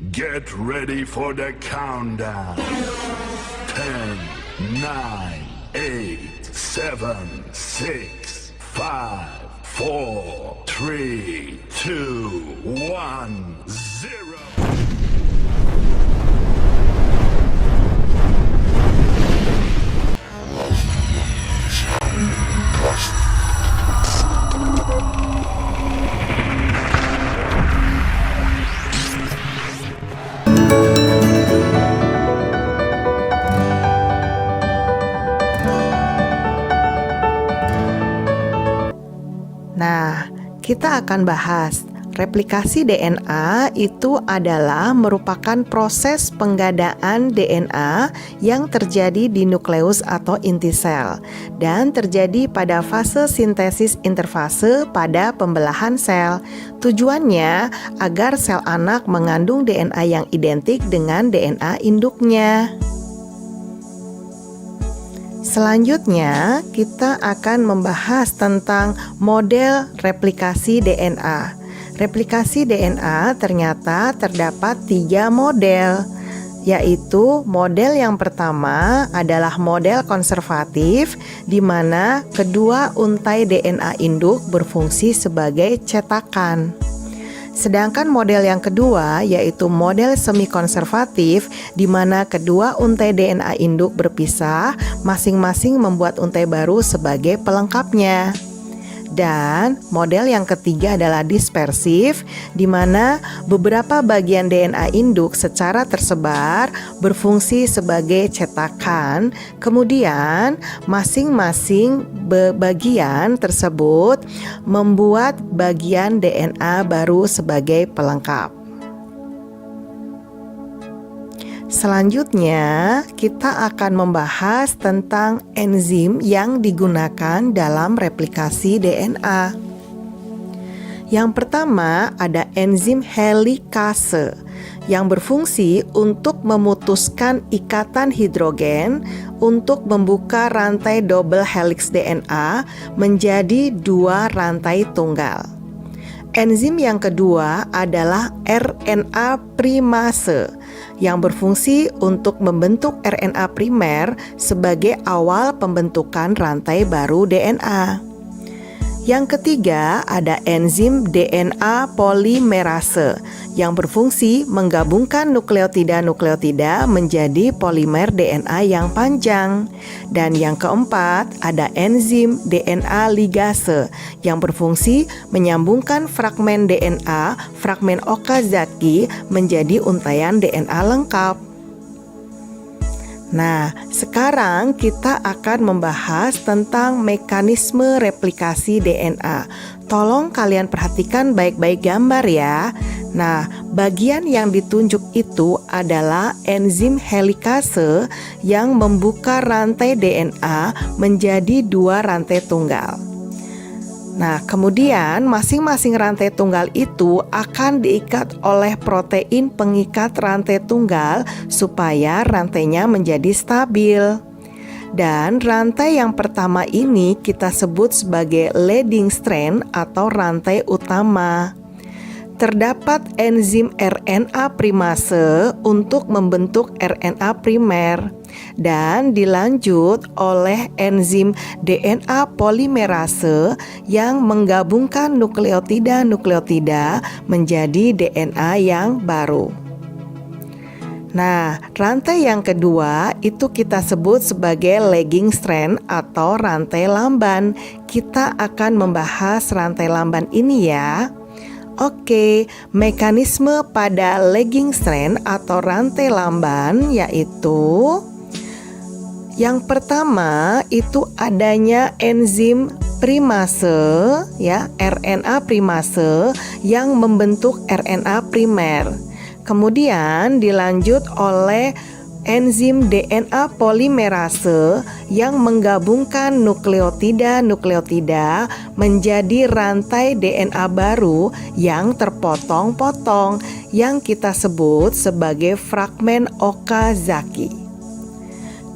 Get ready for the countdown. 10, 9, 8, 7, 6, 5, 4, 3, 2, 1, 0. Nah, kita akan bahas replikasi DNA itu adalah merupakan proses penggadaan DNA yang terjadi di nukleus atau inti sel dan terjadi pada fase sintesis interfase pada pembelahan sel. Tujuannya agar sel anak mengandung DNA yang identik dengan DNA induknya. Selanjutnya, kita akan membahas tentang model replikasi DNA. Replikasi DNA ternyata terdapat 3 model, yaitu model yang pertama adalah model konservatif, di mana kedua untai DNA induk berfungsi sebagai cetakan. Sedangkan model yang kedua yaitu model semi-konservatif, di mana kedua untai DNA induk berpisah, masing-masing membuat untai baru sebagai pelengkapnya. Dan model yang ketiga adalah dispersif, di mana beberapa bagian DNA induk secara tersebar berfungsi sebagai cetakan, kemudian masing-masing bagian tersebut membuat bagian DNA baru sebagai pelengkap. Selanjutnya, kita akan membahas tentang enzim yang digunakan dalam replikasi DNA. Yang pertama ada enzim helikase yang berfungsi untuk memutuskan ikatan hidrogen untuk membuka rantai double helix DNA menjadi 2 rantai tunggal. Enzim yang kedua adalah RNA primase yang berfungsi untuk membentuk RNA primer sebagai awal pembentukan rantai baru DNA. Yang ketiga ada enzim DNA polimerase yang berfungsi menggabungkan nukleotida-nukleotida menjadi polimer DNA yang panjang. Dan yang keempat ada enzim DNA ligase yang berfungsi menyambungkan fragmen DNA, fragmen Okazaki menjadi untaian DNA lengkap. Nah, sekarang kita akan membahas tentang mekanisme replikasi DNA. Tolong kalian perhatikan baik-baik gambar ya. Nah, bagian yang ditunjuk itu adalah enzim helikase yang membuka rantai DNA menjadi 2 rantai tunggal. Nah, kemudian masing-masing rantai tunggal itu akan diikat oleh protein pengikat rantai tunggal supaya rantainya menjadi stabil. Dan rantai yang pertama ini kita sebut sebagai leading strand atau rantai utama. Terdapat enzim RNA primase untuk membentuk RNA primer dan dilanjut oleh enzim DNA polimerase yang menggabungkan nukleotida-nukleotida menjadi DNA yang baru. Nah, rantai yang kedua itu kita sebut sebagai lagging strand atau rantai lamban. Kita akan membahas rantai lamban ini ya. Oke, mekanisme pada lagging strand atau rantai lamban yaitu yang pertama itu adanya enzim primase ya, RNA primase yang membentuk RNA primer. Kemudian dilanjut oleh enzim DNA polimerase yang menggabungkan nukleotida-nukleotida menjadi rantai DNA baru yang terpotong-potong yang kita sebut sebagai fragmen Okazaki.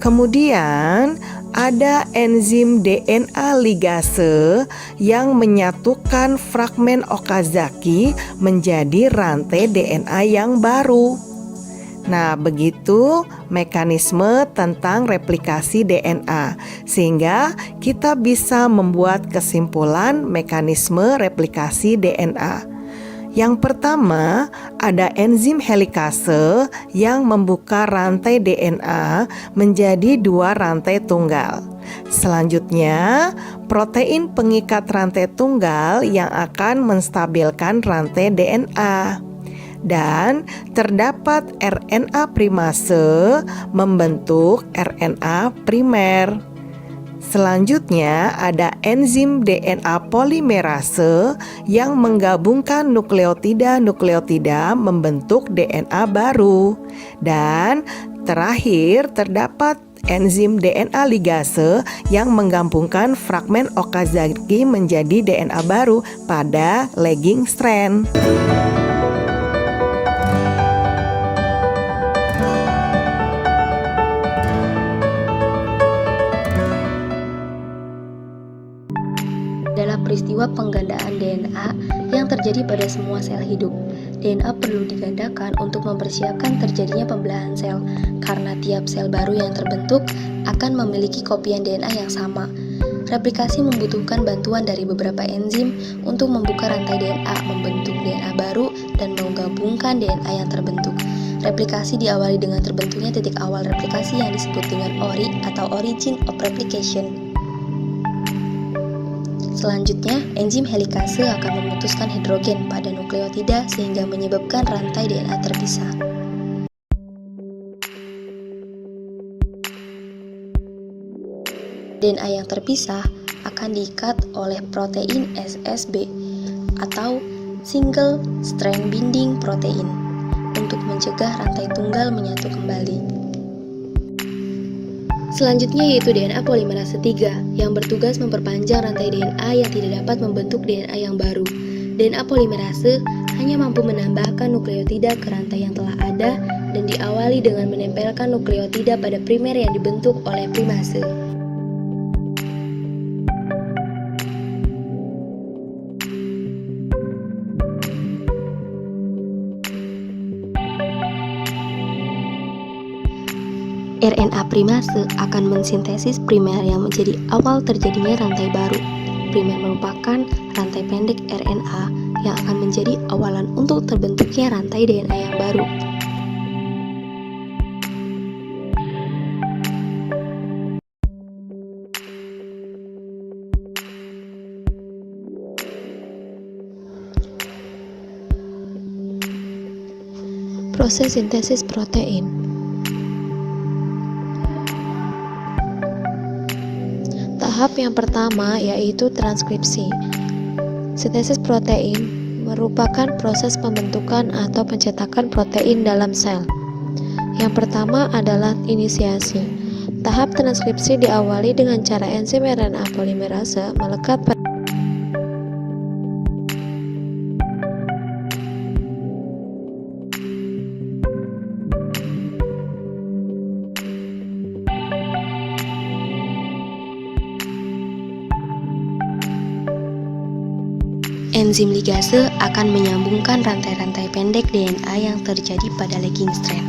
Kemudian ada enzim DNA ligase yang menyatukan fragmen Okazaki menjadi rantai DNA yang baru. Nah, begitu mekanisme tentang replikasi DNA, sehingga kita bisa membuat kesimpulan mekanisme replikasi DNA. Yang pertama, ada enzim helikase yang membuka rantai DNA menjadi 2 rantai tunggal. Selanjutnya, protein pengikat rantai tunggal yang akan menstabilkan rantai DNA. Dan terdapat RNA primase membentuk RNA primer. Selanjutnya ada enzim DNA polimerase yang menggabungkan nukleotida membentuk DNA baru. Dan terakhir terdapat enzim DNA ligase yang menggabungkan fragmen Okazaki menjadi DNA baru pada lagging strand. Adalah peristiwa penggandaan DNA yang terjadi pada semua sel hidup. DNA perlu digandakan untuk mempersiapkan terjadinya pembelahan sel, karena tiap sel baru yang terbentuk akan memiliki kopian DNA yang sama. Replikasi membutuhkan bantuan dari beberapa enzim untuk membuka rantai DNA, membentuk DNA baru, dan menggabungkan DNA yang terbentuk. Replikasi diawali dengan terbentuknya titik awal replikasi yang disebut dengan ORI atau Origin of Replication. Selanjutnya, enzim helikase akan memutuskan hidrogen pada nukleotida sehingga menyebabkan rantai DNA terpisah. DNA yang terpisah akan diikat oleh protein SSB atau Single Strand Binding Protein untuk mencegah rantai tunggal menyatu kembali. Selanjutnya yaitu DNA polimerase 3 yang bertugas memperpanjang rantai DNA yang tidak dapat membentuk DNA yang baru. DNA polimerase hanya mampu menambahkan nukleotida ke rantai yang telah ada dan diawali dengan menempelkan nukleotida pada primer yang dibentuk oleh primase. RNA primase akan mensintesis primer yang menjadi awal terjadinya rantai baru. Primer merupakan rantai pendek RNA yang akan menjadi awalan untuk terbentuknya rantai DNA yang baru. Proses sintesis protein. Tahap yang pertama yaitu transkripsi. Sintesis protein merupakan proses pembentukan atau pencetakan protein dalam sel. Yang pertama adalah inisiasi. Tahap transkripsi diawali dengan cara enzim RNA polimerase melekat pada enzim ligase akan menyambungkan rantai-rantai pendek DNA yang terjadi pada lagging strand.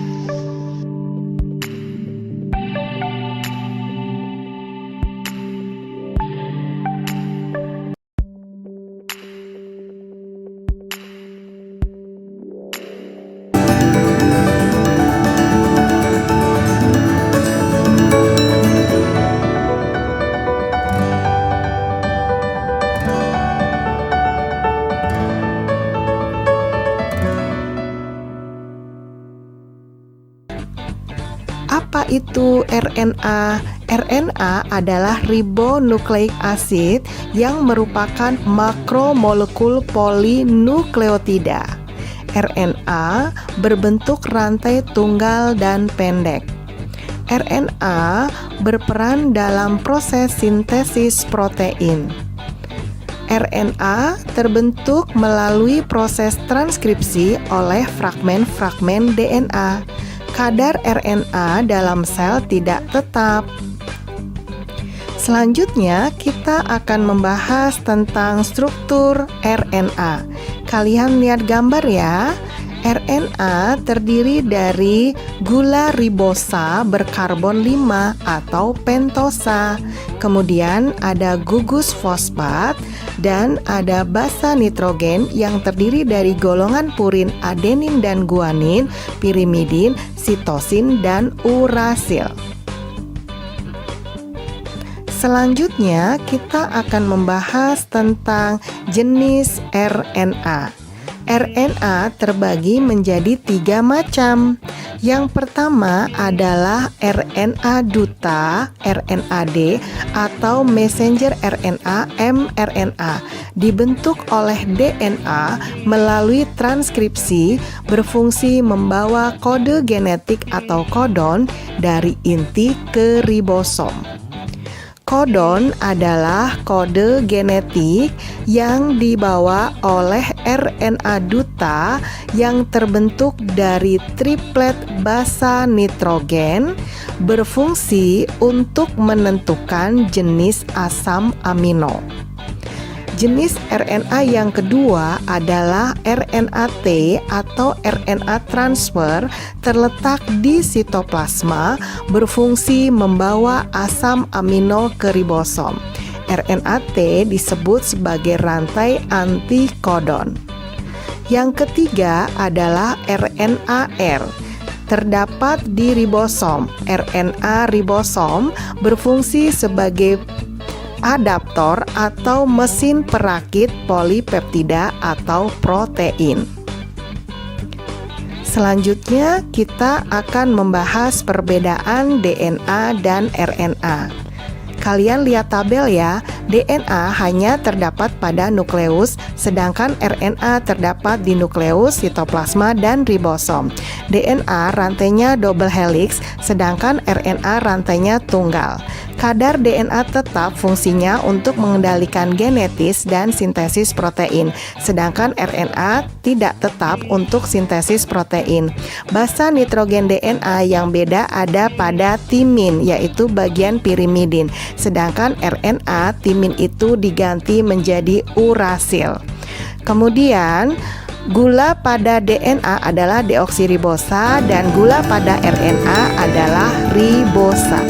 Apa itu RNA? RNA adalah ribonucleic acid yang merupakan makromolekul polinukleotida. RNA berbentuk rantai tunggal dan pendek. RNA berperan dalam proses sintesis protein. RNA terbentuk melalui proses transkripsi oleh fragmen-fragmen DNA. Kadar RNA dalam sel tidak tetap. Selanjutnya, kita akan membahas tentang struktur RNA. Kalian lihat gambar ya. RNA terdiri dari gula ribosa berkarbon 5 atau pentosa. Kemudian ada gugus fosfat dan ada basa nitrogen yang terdiri dari golongan purin, adenin dan guanin, pirimidin, sitosin dan urasil. Selanjutnya, kita akan membahas tentang jenis RNA. RNA terbagi menjadi 3 macam. Yang pertama adalah RNA duta, RNA-D, atau messenger RNA, mRNA, dibentuk oleh DNA melalui transkripsi, berfungsi membawa kode genetik atau kodon dari inti ke ribosom. Kodon adalah kode genetik yang dibawa oleh RNA duta yang terbentuk dari triplet basa nitrogen, berfungsi untuk menentukan jenis asam amino. Jenis RNA yang kedua adalah RNA-T atau RNA transfer, terletak di sitoplasma, berfungsi membawa asam amino ke ribosom. RNA-T disebut sebagai rantai antikodon. Yang ketiga adalah RNA-R, terdapat di ribosom. RNA ribosom berfungsi sebagai adaptor atau mesin perakit polipeptida atau protein. Selanjutnya, kita akan membahas perbedaan DNA dan RNA. Kalian lihat tabel ya, DNA hanya terdapat pada nukleus, sedangkan RNA terdapat di nukleus, sitoplasma, dan ribosom. DNA rantainya double helix, sedangkan RNA rantainya tunggal. Kadar DNA tetap fungsinya untuk mengendalikan genetis dan sintesis protein, sedangkan RNA tidak tetap untuk sintesis protein. Basa nitrogen DNA yang beda ada pada timin, yaitu bagian pirimidin, sedangkan RNA timin itu diganti menjadi urasil. Kemudian, gula pada DNA adalah deoksiribosa dan gula pada RNA adalah ribosa.